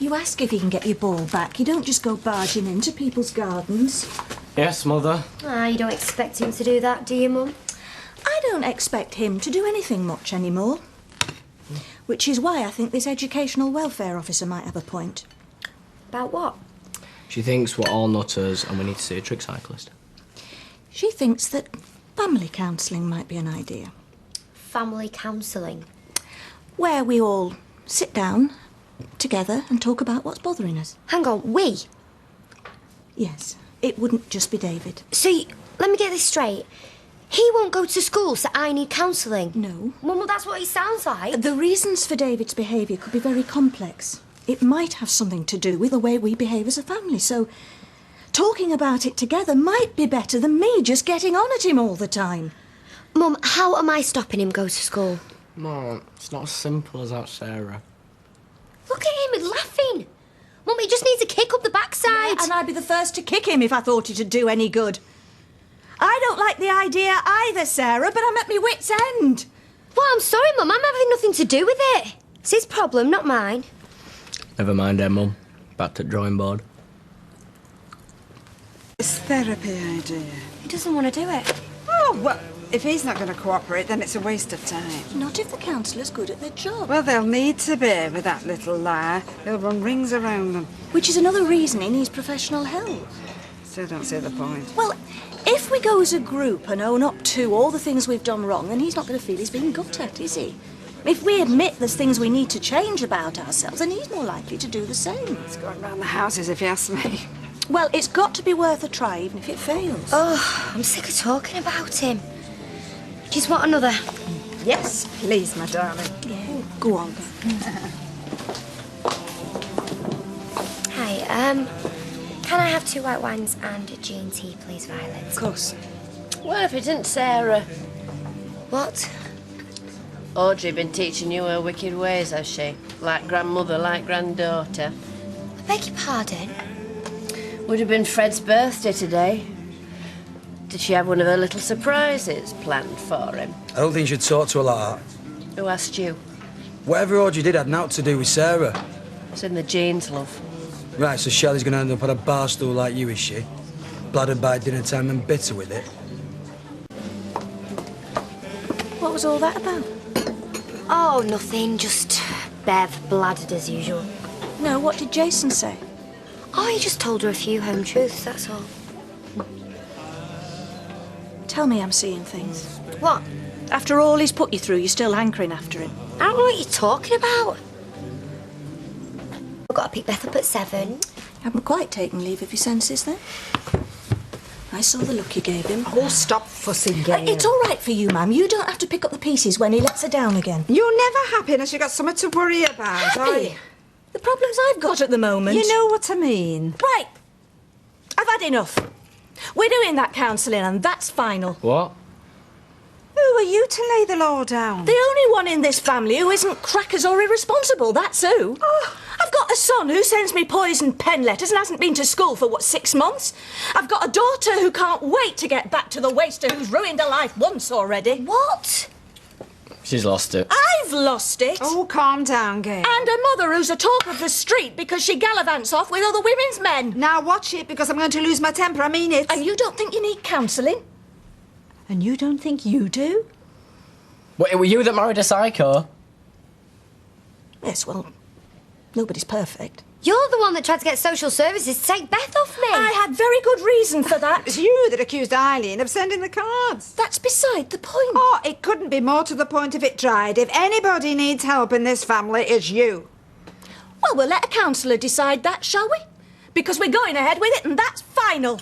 You ask if you can get your ball back. You don't just go barging into people's gardens. Yes, Mother. You don't expect him to do that, do you, Mum? I don't expect him to do anything much anymore. Which is why I think this educational welfare officer might have a point. About what? She thinks we're all nutters and we need to see a trick cyclist. She thinks that family counselling might be an idea. Family counselling? Where we all sit down together and talk about what's bothering us. Hang on, we? Yes, it wouldn't just be David. So, let me get this straight. He won't go to school, so I need counselling? No. Well, that's what he sounds like. The reasons for David's behaviour could be very complex. It might have something to do with the way we behave as a family, so talking about it together might be better than me just getting on at him all the time. Mum, how am I stopping him go to school? Mum, it's not as simple as that, Sarah. Look at him, he's laughing. Mum, he just needs a kick up the backside. Yeah, and I'd be the first to kick him if I thought it'd do any good. I don't like the idea either, Sarah, but I'm at my wit's end. Well, I'm sorry, Mum, I'm having nothing to do with it. It's his problem, not mine. Never mind, Mum. Back to the drawing board. This therapy idea. He doesn't want to do it. Oh, well, if he's not going to cooperate, then it's a waste of time. Not if the counsellor's good at their job. Well, they'll need to be with that little liar. They'll run rings around them. Which is another reason he needs professional help. Still don't see the point. Well, if we go as a group and own up to all the things we've done wrong, then he's not going to feel he's being got at, is he? If we admit there's things we need to change about ourselves, then he's more likely to do the same. It's going round the houses, if you ask me. Well, it's got to be worth a try, even if it fails. Oh, I'm sick of talking about him. Just want another. Yes, please, my darling. Yeah, go on. Hi, can I have 2 white wines and a G&T, please, Violet? Of course. Well, if it isn't Sarah. What? Audrey been teaching you her wicked ways, has she? Like grandmother, like granddaughter. I beg your pardon? Would have been Fred's birthday today. Did she have one of her little surprises planned for him? I don't think you should talk to her like that. Who asked you? Whatever Audrey did had nothing to do with Sarah. It's in the genes, love. Right, so Shelley's going to end up on a bar stool like you, is she? Bladdered by dinner time and bitter with it. What was all that about? Oh, nothing. Just Bev bladdered as usual. No, what did Jason say? Oh, he just told her a few home truths, that's all. Tell me I'm seeing things. What? After all he's put you through, you're still hankering after him. I don't know what you're talking about. I've got to pick Beth up at 7. You haven't quite taken leave of your senses, then? I saw the look you gave him. Oh, stop fussing, Gail. It's all right for you, ma'am. You don't have to pick up the pieces when he lets her down again. You're never happy unless you've got something to worry about, are you? Happy? The problems I've got at the moment. You know what I mean. Right. I've had enough. We're doing that counselling and that's final. What? Who are you to lay the law down? The only one in this family who isn't crackers or irresponsible, that's who. Oh. I've got a son who sends me poisoned pen letters and hasn't been to school for, 6 months? I've got a daughter who can't wait to get back to the waster who's ruined her life once already. What? She's lost it. I've lost it. Oh, calm down, Gail. And a mother who's a talk of the street because she gallivants off with other women's men. Now watch it, because I'm going to lose my temper, I mean it. And you don't think you need counselling? And you don't think you do? Wait, it were you that married a psycho? Yes, well, nobody's perfect. You're the one that tried to get social services to take Beth off me. I had very good reason for that. It's you that accused Eileen of sending the cards. That's beside the point. Oh, it couldn't be more to the point if it tried. If anybody needs help in this family, it's you. Well, we'll let a counsellor decide that, shall we? Because we're going ahead with it and that's final.